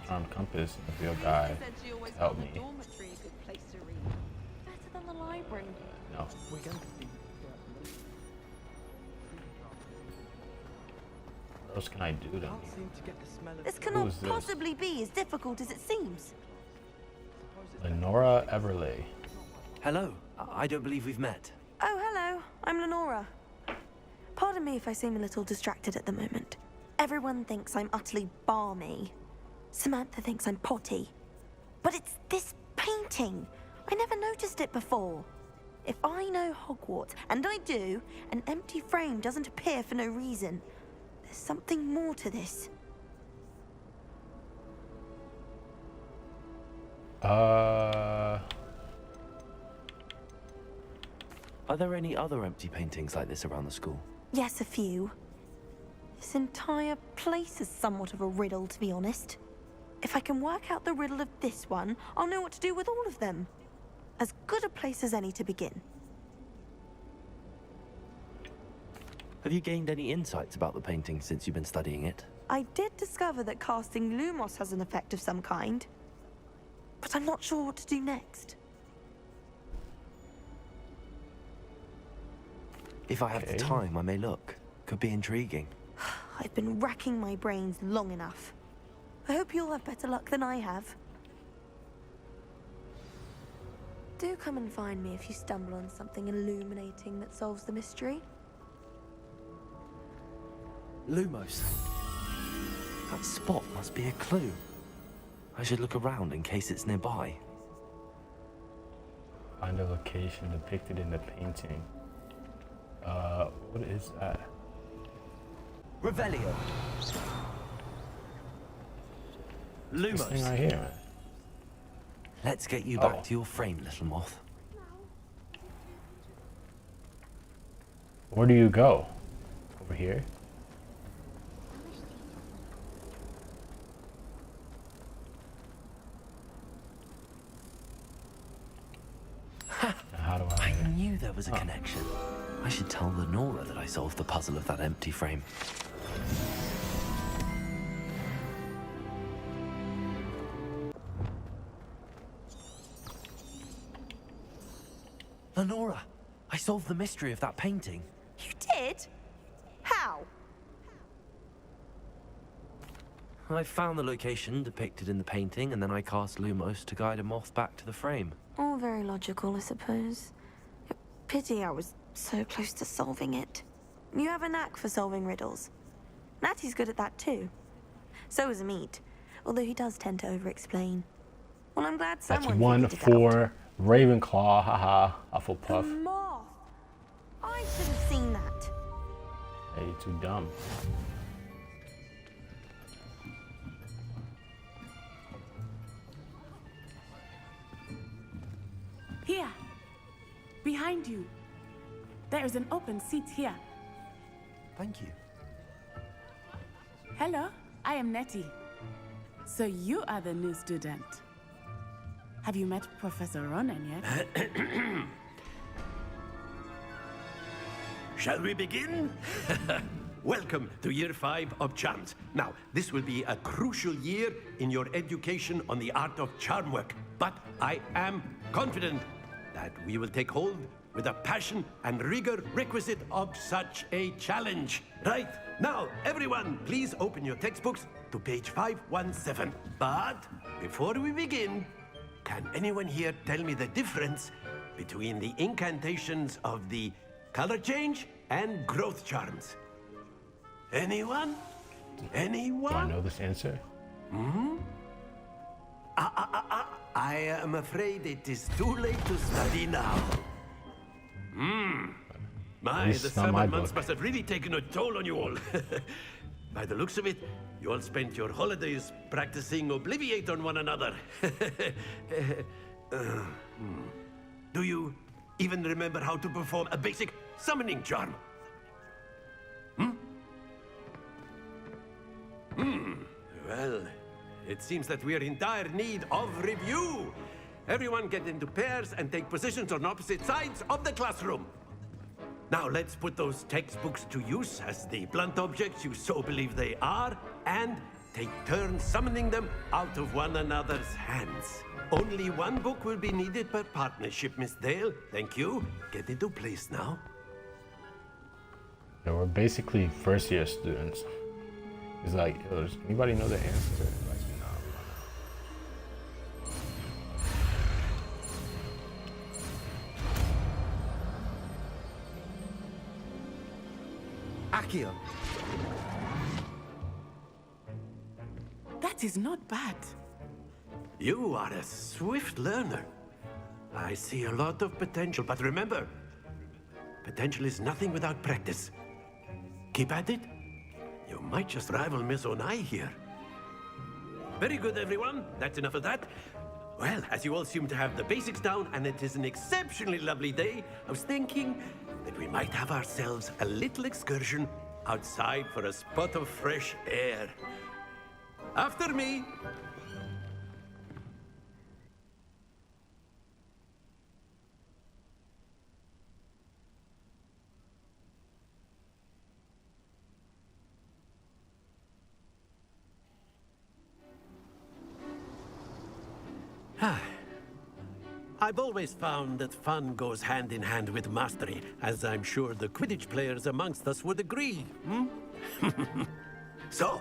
charm compass and a real guy Said she always to help found me. the dormitory a good place to read. Better than the library. No. We're going to be What else can I do to can't me? seem to get the smell of This cannot is this? possibly be as difficult as it seems. Lenora Everley. Hello. I don't believe we've met. Oh, hello. I'm Lenora. Pardon me if I seem a little distracted at the moment. Everyone thinks I'm utterly balmy. Samantha thinks I'm potty. But it's this painting. I never noticed it before. If I know Hogwarts, and I do, an empty frame doesn't appear for no reason. There's something more to this. Are there any other empty paintings like this around the school? Yes, a few. This entire place is somewhat of a riddle, to be honest. If I can work out the riddle of this one, I'll know what to do with all of them. As good a place as any to begin. Have you gained any insights about the painting since you've been studying it? I did discover that casting Lumos has an effect of some kind. But I'm not sure what to do next. If I have the Okay. time, I may look. Could be intriguing. I've been racking my brains long enough. I hope you'll have better luck than I have. Do come and find me if you stumble on something illuminating that solves the mystery. Lumos. That spot must be a clue. I should look around in case it's nearby. Find a location depicted in the painting. What is that? Revelio. This thing Lumos. right here, man. Let's get you Oh. back to your frame, little moth. Where do you go? Over here? Now how do I I... knew there was a connection. I should tell Lenora that I solved the puzzle of that empty frame. Lenora, I solved the mystery of that painting. You did? How? I found the location depicted in the painting, and then I cast Lumos to guide a moth back to the frame. All very logical, I suppose. Pity I was so close to solving it. You have a knack for solving riddles. Natty's good at that too. So is Amit, although he does tend to over-explain. Well, I'm glad That's someone one figured it out. for Ravenclaw, haha, Hufflepuff. The moth! I should have seen that. Hey, you too dumb. Here, behind you. There is an open seat here. Thank you. Hello, I am Nettie. So you are the new student. Have you met Professor Ronan yet? Shall we begin? Welcome to Year 5 of Charms. Now, this will be a crucial year in your education on the art of charm work. But I am confident that we will take hold with the passion and rigor requisite of such a challenge. Right, now, everyone, please open your textbooks to page 517. But before we begin, can anyone here tell me the difference between the incantations of the color change and growth charms? Anyone? Do I Anyone? know this answer? I am afraid it is too late to study now. My, This the is not summer my months book. must have really taken a toll on you all. By the looks of it, you all spent your holidays practicing Obliviate on one another. Do you even remember how to perform a basic summoning charm? Well, it seems that we are in dire need of review. Everyone get into pairs and take positions on opposite sides of the classroom. Now let's put those textbooks to use as the blunt objects you so believe they are, and take turns summoning them out of one another's hands. Only one book will be needed per partnership, Miss Dale. Thank you. Get into place now. Yeah, we're basically first year students. He's like, yo, does anybody know the answer? Like, no. Accio. That is not bad. You are a swift learner. I see a lot of potential, but remember, potential is nothing without practice. Keep at it. You might just rival Miss Onai here. Very good, everyone. That's enough of that. Well, as you all seem to have the basics down, and it is an exceptionally lovely day, I was thinking that we might have ourselves a little excursion outside for a spot of fresh air. After me. I've always found that fun goes hand in hand with mastery, as I'm sure the Quidditch players amongst us would agree, hmm? So,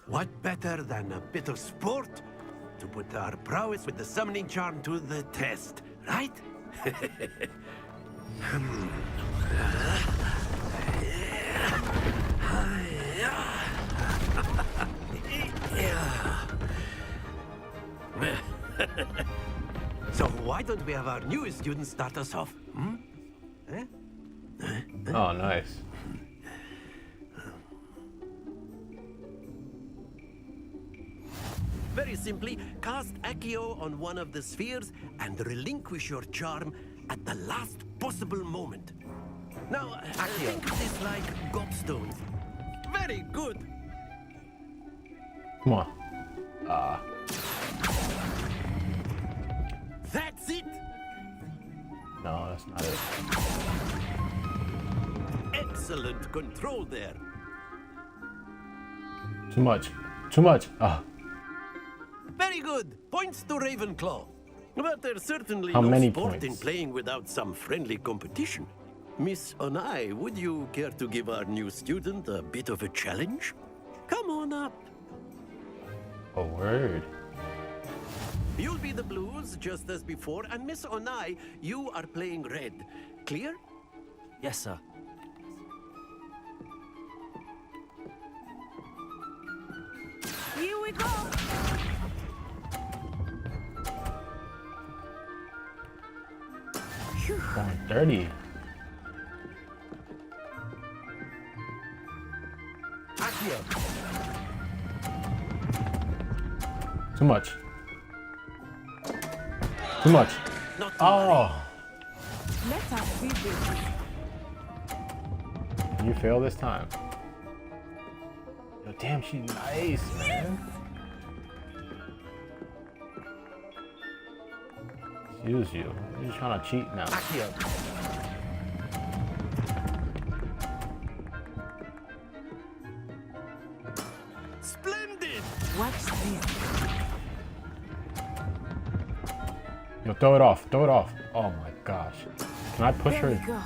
what better than a bit of sport to put our prowess with the summoning charm to the test, right? So why don't we have our newest student start us off? Hmm? Eh? Oh, nice. Very simply, cast Accio on one of the spheres and relinquish your charm at the last possible moment. Now, think of this like gobstones. Very good. Come on. That's it. No, that's not it. Excellent control there. Too much. Too much. Ah. Very good. Points to Ravenclaw. But there's certainly How no many sport in points? playing without some friendly competition. Miss Onai, would you care to give our new student a bit of a challenge? Come on up. A word. You'll be the blues, just as before, and Miss Onai, you are playing red. Clear? Yes, sir. Here we go. Going dirty. Accio. Too much. Too much. Not to Oh. Let us see this. You fail this time. Yo, damn, she's nice, man. Use you. You're just trying to cheat now. Accio. Splendid! Watch this. Yo, throw it off. Throw it off. Oh my gosh. Can I push There we her? go.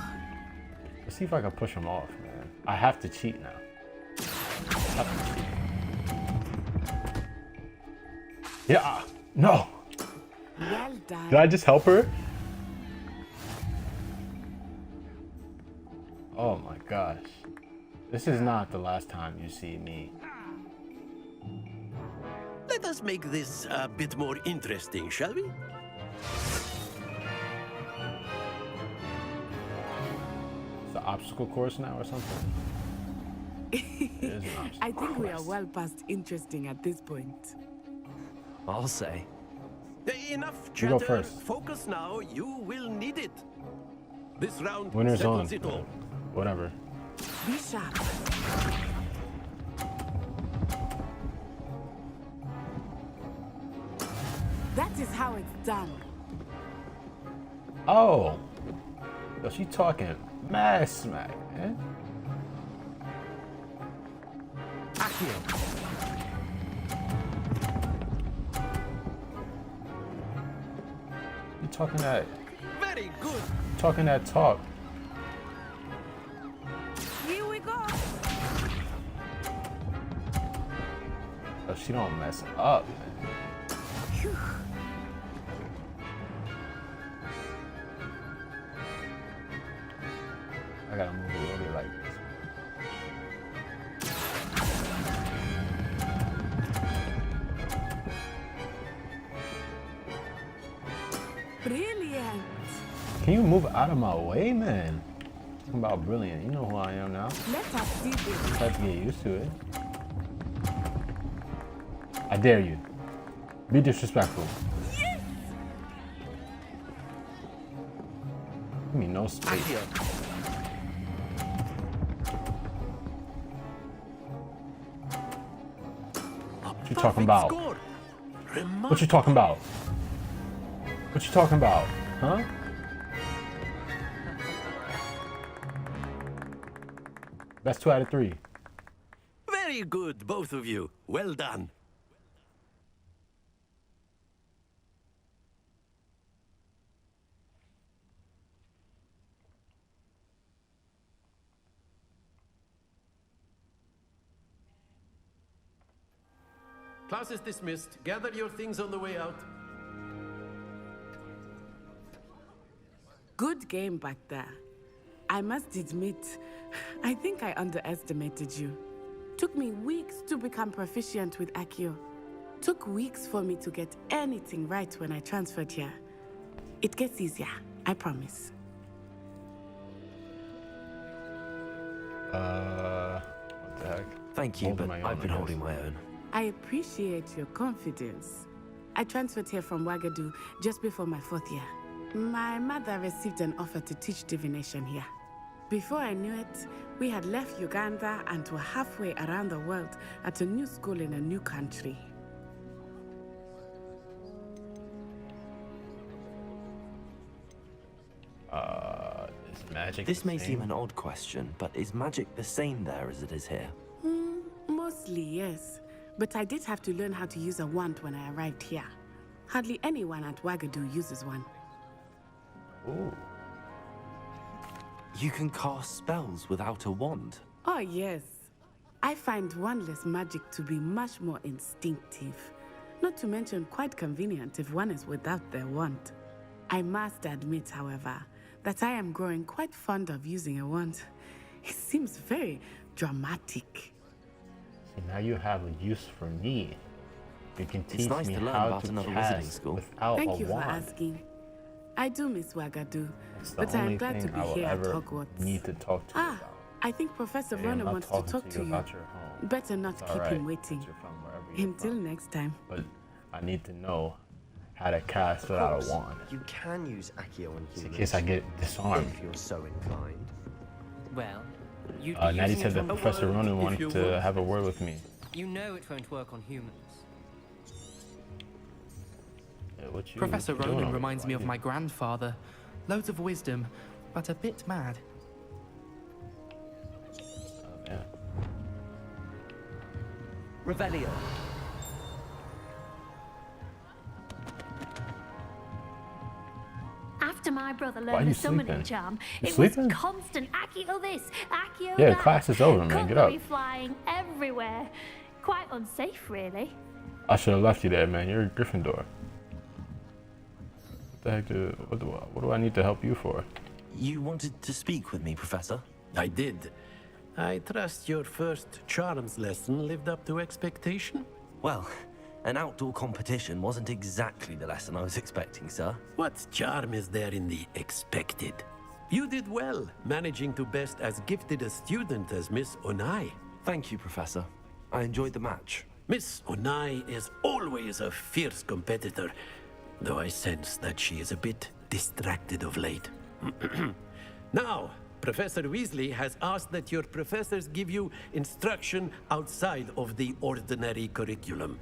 Let's see if I can push him off, man. I have to cheat now. I have to cheat. Yeah. No. Well done. Did I just help her? Oh my gosh. This is not the last time you see me. Let us make this a bit more interesting, shall we? It's the obstacle course now or something? It is an obstacle I think we are course. well past interesting at this point. I'll say. Enough You go chatter. first. Focus now. You will need it. This round Winner's on. settles it all. Whatever. Be sharp. That is how it's done. Oh. Yo, she talking mad smack, man. Accio. talking that. Very good. Talking that talk. Here we go. Oh, she don't mess up, man. I gotta move a little bit like this. Brilliant. Can you move out of my way, man? Talking about brilliant. You know who I am now. Let us see this. Have to get used to it. I dare you. Be disrespectful. Yes. Give me no space. Accio. What you talking about? Score. What you talking about? What you talking about? Huh? That's 2 out of 3. Very good, both of you. Well done. Class is dismissed. Gather your things on the way out. Good game back there. I must admit, I think I underestimated you. Took me weeks to become proficient with Accio. Took weeks for me to get anything right when I transferred here. It gets easier, I promise. What the heck? Thank you, Holding but my own, I've been I holding guess. my own. I appreciate your confidence. I transferred here from Ouagadougou just before my 4th year. My mother received an offer to teach divination here. Before I knew it, we had left Uganda and were halfway around the world at a new school in a new country. Is magic This the may same? seem an odd question, but is magic the same there as it is here? Mostly, yes. But I did have to learn how to use a wand when I arrived here. Hardly anyone at Ouagadougou uses one. Ooh. You can cast spells without a wand. Oh, yes. I find wandless magic to be much more instinctive. Not to mention quite convenient if one is without their wand. I must admit, however, that I am growing quite fond of using a wand. It seems very dramatic. See, now you have a use for me. You can teach nice me to learn how about to another cast wizarding school. without Thank a you for wand. asking. I do miss Ouagadougou, It's the but I only am glad to thing be I will here at ever Hogwarts. need to talk to you Ah, about. I think Professor Hey, I'm Ronan not wants to talking talk to you. about your home. Better not It's keep alright. him waiting. You're from wherever you're Until from. next time. But I need to know how to cast without course, a wand. You can use Accio on Just in humans. case I get disarmed. If you're so inclined. Well, you'd be Natty using said it that on- Professor Ronan if you wanted to would. have a word with me. You know it won't work on humans. Yeah, what you Professor doing Ronan over reminds there? me of my grandfather. Loads of wisdom, but a bit mad. Oh, yeah. Revelio. After my brother Why are learned you the summoning sleeping? charm, You it sleeping? was constant Accio this, Accio Yeah, that. class is over, man. Get up. Cutlery flying everywhere. Quite unsafe, really. I should have left you there, man. You're a Gryffindor. What the heck what do I need to help you for? You wanted to speak with me, Professor? I did. I trust your first charms lesson lived up to expectation. Well, an outdoor competition wasn't exactly the lesson I was expecting, sir. What charm is there in the expected? You did well, managing to best as gifted a student as Miss Onai. Thank you, Professor. I enjoyed the match. Miss Onai is always a fierce competitor, though I sense that she is a bit distracted of late. Now, Professor Weasley has asked that your professors give you instruction outside of the ordinary curriculum.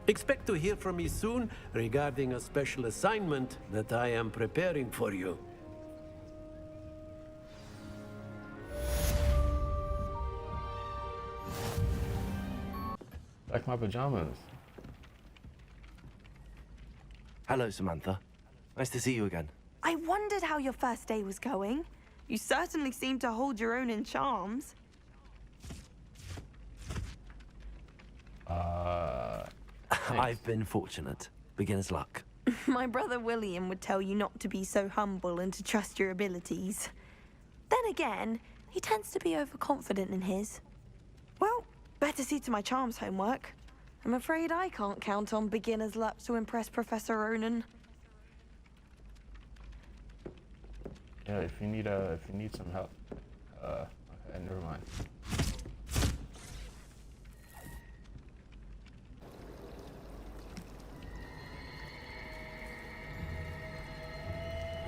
Expect to hear from me soon regarding a special assignment that I am preparing for you. Like my pajamas. Hello, Samantha. Nice to see you again. I wondered how your first day was going. You certainly seem to hold your own in charms. I've been fortunate. Beginner's luck. My brother William would tell you not to be so humble and to trust your abilities. Then again, he tends to be overconfident in his. Well, better see to my charms homework. I'm afraid I can't count on beginner's luck to impress Professor Ronan. Yeah, if you need some help. Okay, never mind.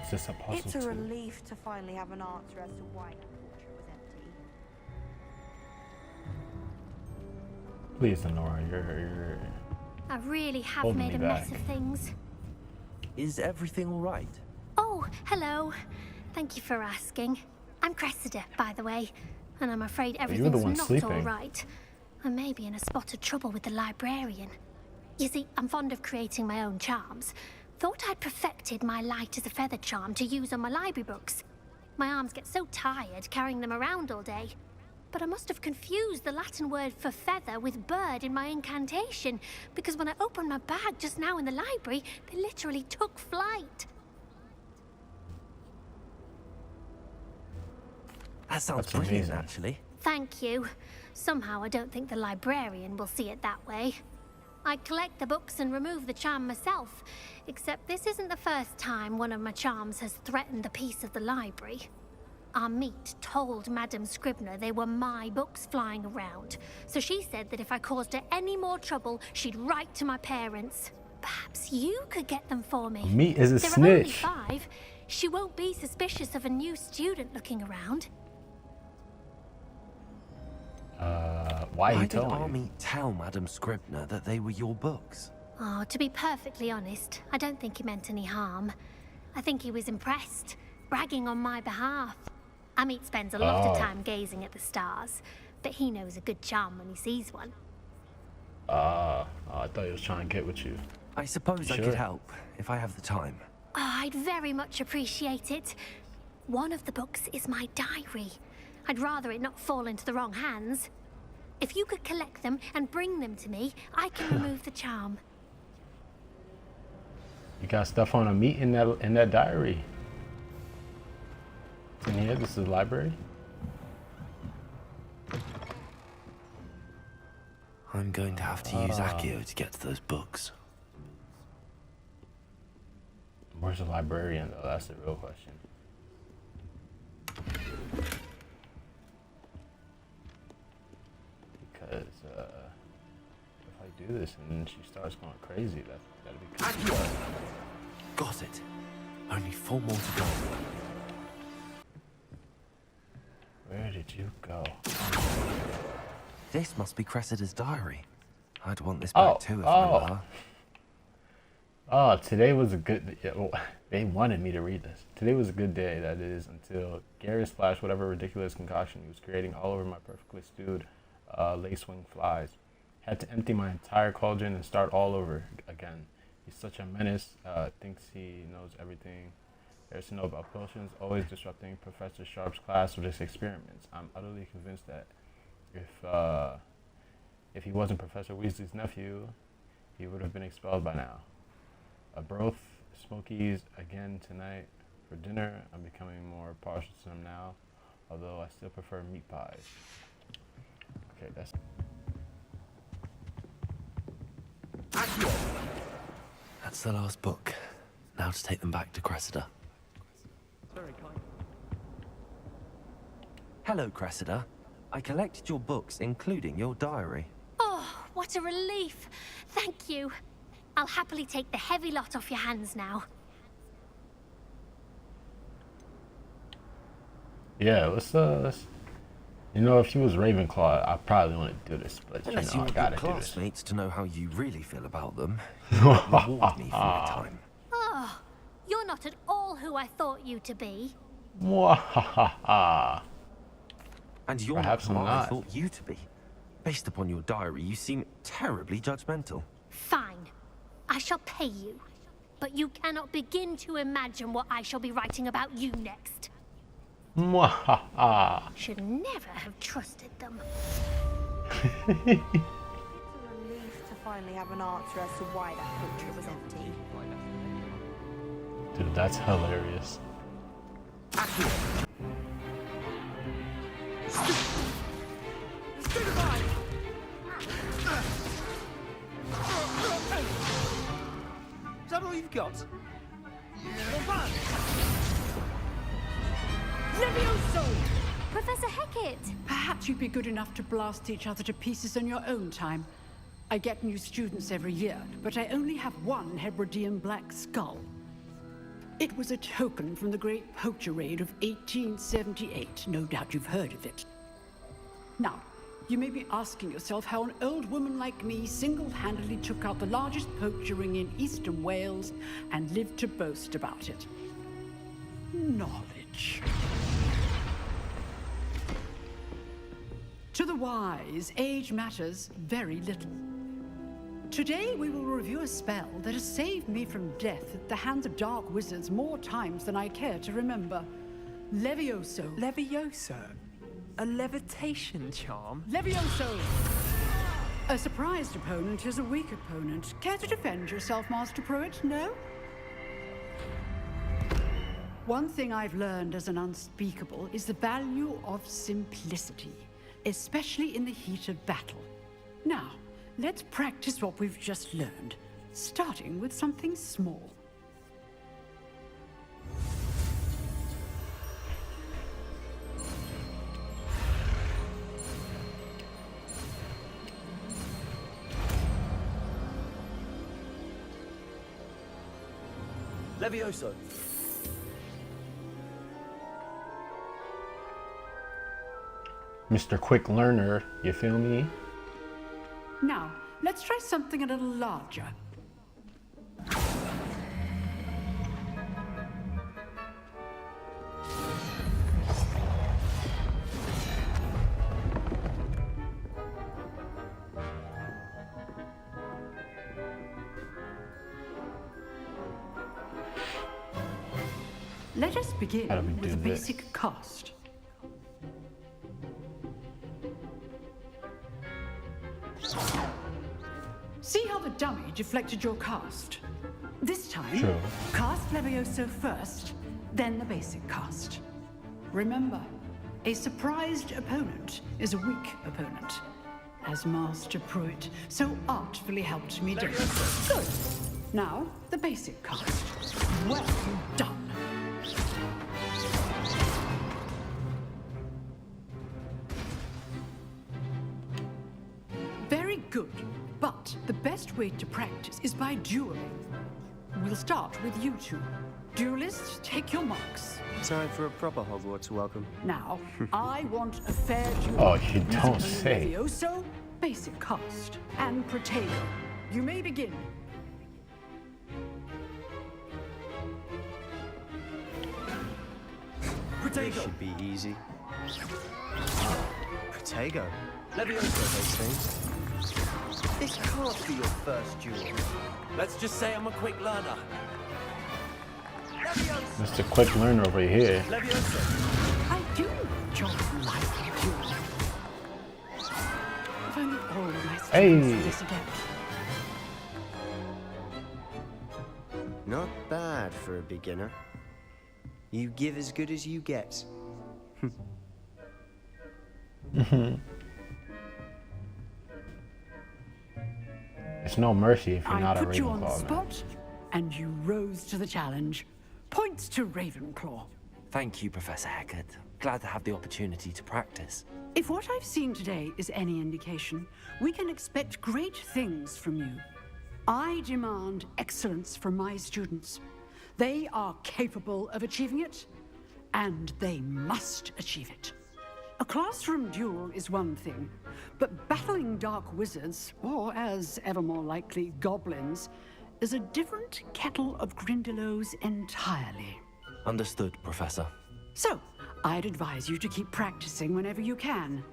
It's just a puzzle It's a too. relief to finally have an answer as to why that portrait was empty. Please, Lenora, you're I really have holding made me a mess back. of things. Is everything all right? Oh, hello. Thank you for asking. I'm Cressida, by the way, and I'm afraid you were the everything's one not sleeping. all right. I may be in a spot of trouble with the librarian. You see, I'm fond of creating my own charms. Thought I'd perfected my light as a feather charm to use on my library books. My arms get so tired carrying them around all day. But I must have confused the Latin word for feather with bird in my incantation, because when I opened my bag just now in the library, they literally took flight. That sounds That's brilliant, amazing. actually. Thank you. Somehow I don't think the librarian will see it that way. I collect the books and remove the charm myself, except this isn't the first time one of my charms has threatened the peace of the library. Our meet told Madame Scribner they were my books flying around, so she said that if I caused her any more trouble, she'd write to my parents. Perhaps you could get them for me. Meat is a There are only snitch. 5. She won't be suspicious of a new student looking around. Why are Why you did telling me? Army tell Madame Scribner that they were your books? Oh, to be perfectly honest, I don't think he meant any harm. I think he was impressed, bragging on my behalf. Amit spends a lot of time gazing at the stars, but he knows a good charm when he sees one. I thought he was trying to get with you. I suppose I Sure. could help if I have the time. Oh, I'd very much appreciate it. One of the books is my diary. I'd rather it not fall into the wrong hands. If you could collect them and bring them to me, I can remove the charm. You got stuff on a meat in that diary. In here, this is the library. I'm going to have to use Accio to get to those books. Where's the librarian though? That's the real question. Because if I do this and she starts going crazy, that'd be crazy. Got it. Only 4 more to go. Where did you go? This must be Cressida's diary. I'd want this back too if I were her. Oh, today was a good. Yeah, well, they wanted me to read this. Today was a good day, that is, until Gary splashed whatever ridiculous concoction he was creating all over my perfectly stewed lacewing flies. Had to empty my entire cauldron and start all over again. He's such a menace. Thinks he knows everything there's to know about potions, always disrupting Professor Sharp's class with his experiments. I'm utterly convinced that if he wasn't Professor Weasley's nephew, he would have been expelled by now. A broth, smokies again tonight for dinner. I'm becoming more partial to them now, although I still prefer meat pies. Okay, that's... That's the last book. Now to take them back to Cressida. Hello, Cressida. I collected your books, including your diary. Oh, what a relief. Thank you. I'll happily take the heavy lot off your hands now. Yeah, let's you know, if he was Ravenclaw, I probably wouldn't do this, but Unless you know, you I want gotta your do this. classmates to know how you really feel about them. You might reward me for my time. Oh, you're not at all who I thought you to be. Mwahaha. And you're Perhaps not who I'm I not. thought you to be. Based upon your diary, you seem terribly judgmental. Fine. I shall pay you. but you cannot begin to imagine what I shall be writing about you next. Mwahaha. Should never have trusted them. It's a relief to finally have an answer as to why that picture was empty. Dude, that's hilarious. Is that all you've got? Levioso! Professor Hecat! Perhaps you'd be good enough to blast each other to pieces in your own time. I get new students every year, but I only have one Hebridean black skull. It was a token from the Great Poacher Raid of 1878. No doubt you've heard of it. Now, you may be asking yourself how an old woman like me single-handedly took out the largest poacher ring in eastern Wales and lived to boast about it. Knowledge. To the wise, age matters very little. Today we will review a spell that has saved me from death at the hands of dark wizards more times than I care to remember. Levioso. Levioso? A levitation charm? Levioso! A surprised opponent is a weak opponent. Care to defend yourself, Master Pruitt? No? One thing I've learned as an unspeakable is the value of simplicity, especially in the heat of battle. Now, let's practice what we've just learned, starting with something small. Levioso. Mr. Quick Learner, you feel me? Now, let's try something a little larger. Let us begin How do we with a do this? basic cast. See how the dummy deflected your cast? This time, True. cast Levioso first, then the basic cast. Remember, a surprised opponent is a weak opponent, as Master Pruitt so artfully helped me do. Good. Now, the basic cast. Well done. Very good, but the best way to practice is by dueling. We'll start with you two. Duelists, take your marks. Time for a proper Hogwarts welcome. Now, I want a fair duel. Oh, you Using don't only say. Levioso, basic cast, and Protego. You may begin. This should be easy. Protego. Levioso those things. This can't be your first duel. Let's just say I'm a quick learner. Levioso. Mr. Quick Learner over here. Levioso. I do enjoy life dueling. If only all of my students Hey. were this adept. Not bad for a beginner. You give as good as you get. It's no mercy if you're I not a put you on the Ravenclaw, man. spot, and you rose to the challenge. Points to Ravenclaw. Thank you, Professor Hecat. Glad to have the opportunity to practice. If what I've seen today is any indication, we can expect great things from you. I demand excellence from my students. They are capable of achieving it, and they must achieve it. A classroom duel is one thing, but battling dark wizards, or as ever more likely, goblins, is a different kettle of Grindylows entirely. Understood, Professor. So, I'd advise you to keep practicing whenever you can.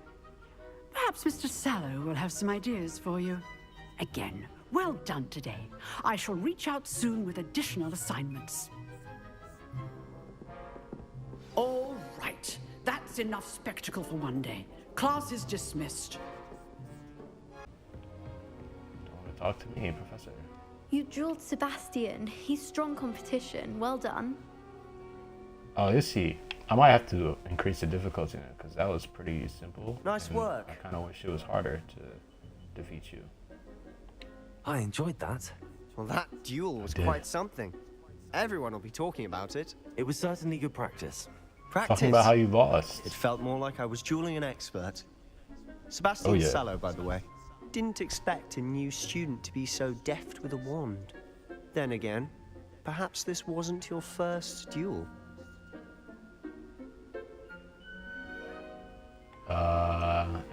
Perhaps Mr. Sallow will have some ideas for you. Again, Well done today. I shall reach out soon with additional assignments. All right. That's enough spectacle for one day. Class is dismissed. Don't want to talk to me, Professor. You drilled Sebastian. He's strong competition. Well done. Oh, you see. I might have to increase the difficulty in it because that was pretty simple. Nice work. I kind of wish it was harder to defeat you. I enjoyed that. Well, that duel was quite something. Everyone will be talking about it. It was certainly good practice. Practice? Talking about how you lost. It felt more like I was dueling an expert. Sebastian Sallow, by the way. Didn't expect a new student to be so deft with a wand. Then again, perhaps this wasn't your first duel.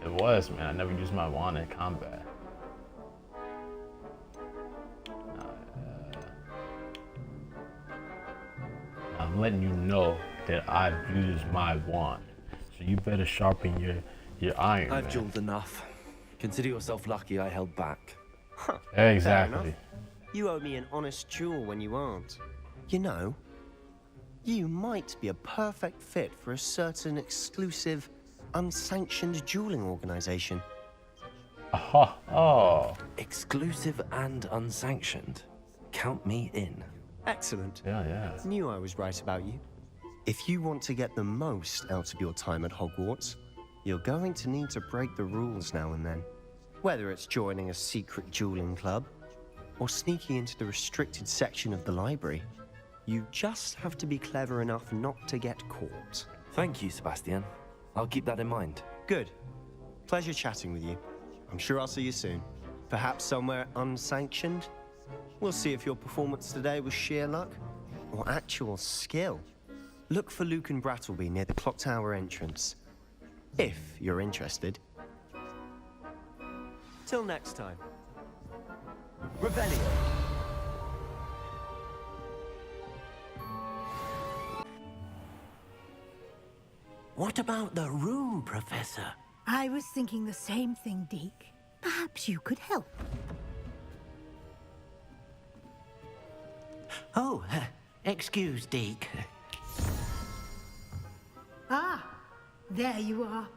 It was, man. I never used my wand in combat. I'm letting you know that I've used my wand, so you better sharpen your iron. I've dueled enough. Consider yourself lucky I held back. Huh. Exactly. You owe me an honest duel when you aren't. You know, you might be a perfect fit for a certain exclusive, unsanctioned dueling organization. Oh. Exclusive and unsanctioned. Count me in. Excellent. Yeah. Knew I was right about you. If you want to get the most out of your time at Hogwarts, you're going to need to break the rules now and then. Whether it's joining a secret dueling club, or sneaking into the restricted section of the library, you just have to be clever enough not to get caught. Thank you, Sebastian. I'll keep that in mind. Good. Pleasure chatting with you. I'm sure I'll see you soon. Perhaps somewhere unsanctioned? We'll see if your performance today was sheer luck or actual skill. Look for Luke and Brattleby near the clock tower entrance, if you're interested. Till next time. Revelio. What about the room, Professor? I was thinking the same thing, Deke. Perhaps you could help. Oh, excuse, Deke. Ah, there you are.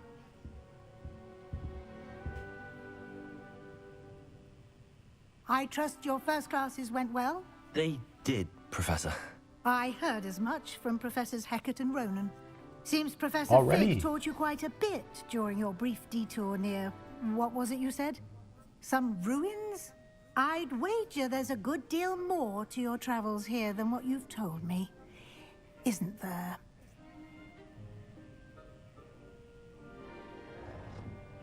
I trust your first classes went well? They did, Professor. I heard as much from Professors Hecat and Ronan. Seems Professor Already? Fig taught you quite a bit during your brief detour near... what was it you said? Some ruins? I'd wager there's a good deal more to your travels here than what you've told me. Isn't there?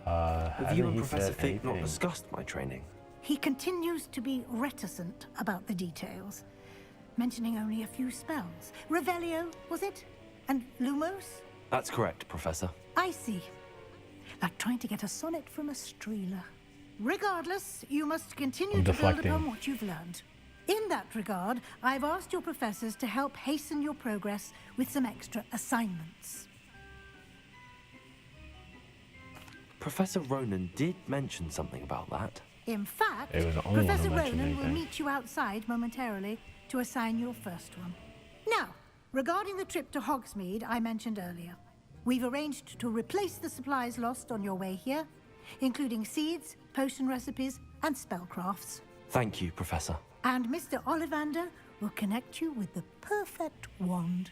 Have you and he Professor said Fig not anything? discussed my training? He continues to be reticent about the details, mentioning only a few spells. Revelio, was it? And Lumos? That's correct, Professor. I see. Like trying to get a sonnet from a streeler. Regardless, you must continue to build upon what you've learned. In that regard, I've asked your professors to help hasten your progress with some extra assignments. Professor Ronan did mention something about that. In fact, It was the only one Professor who mentioned Ronan will anything. meet you outside momentarily to assign your first one. Now, regarding the trip to Hogsmeade I mentioned earlier, we've arranged to replace the supplies lost on your way here, including seeds, potion recipes, and spellcrafts. Thank you, Professor. And Mr. Ollivander will connect you with the perfect wand.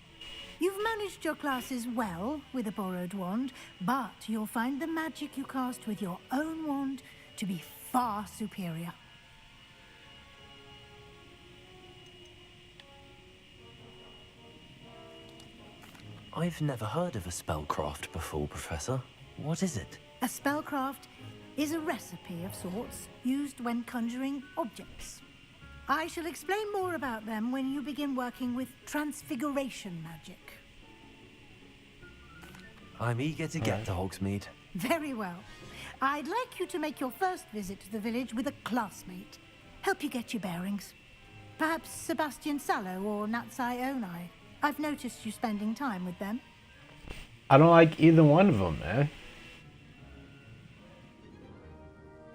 You've managed your classes well with a borrowed wand, but you'll find the magic you cast with your own wand to be far superior. I've never heard of a spellcraft before, Professor. What is it? A spellcraft is a recipe of sorts used when conjuring objects. I shall explain more about them when you begin working with transfiguration magic. I'm eager to get to Hogsmeade. Very well. I'd like you to make your first visit to the village with a classmate. Help you get your bearings. Perhaps Sebastian Sallow or Natsai Onai. I've noticed you spending time with them. I don't like either one of them, man.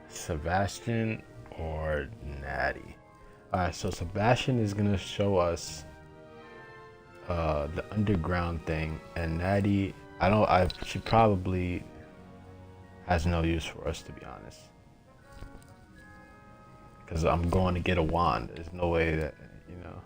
Sebastian or Natty? Alright, so Sebastian is gonna show us the underground thing, and Natty, she probably has no use for us, to be honest. Because I'm going to get a wand. There's no way that, you know.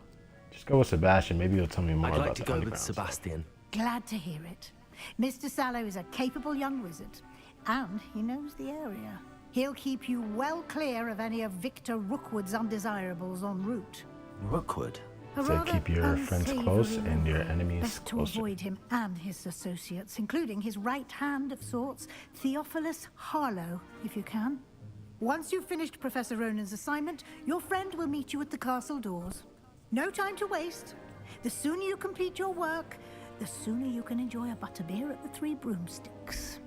Just go with Sebastian. Maybe he'll tell me more about the underground. I'd like to go with Sebastian. Glad to hear it. Mr. Sallow is a capable young wizard, and he knows the area. He'll keep you well clear of any of Victor Rookwood's undesirables en route. Rookwood? So keep your friends close and your enemies best to closer. avoid him and his associates, including his right hand of sorts, Theophilus Harlow, if you can. Once you've finished Professor Ronan's assignment, your friend will meet you at the castle doors. No time to waste. The sooner you complete your work, the sooner you can enjoy a butterbeer at the Three Broomsticks.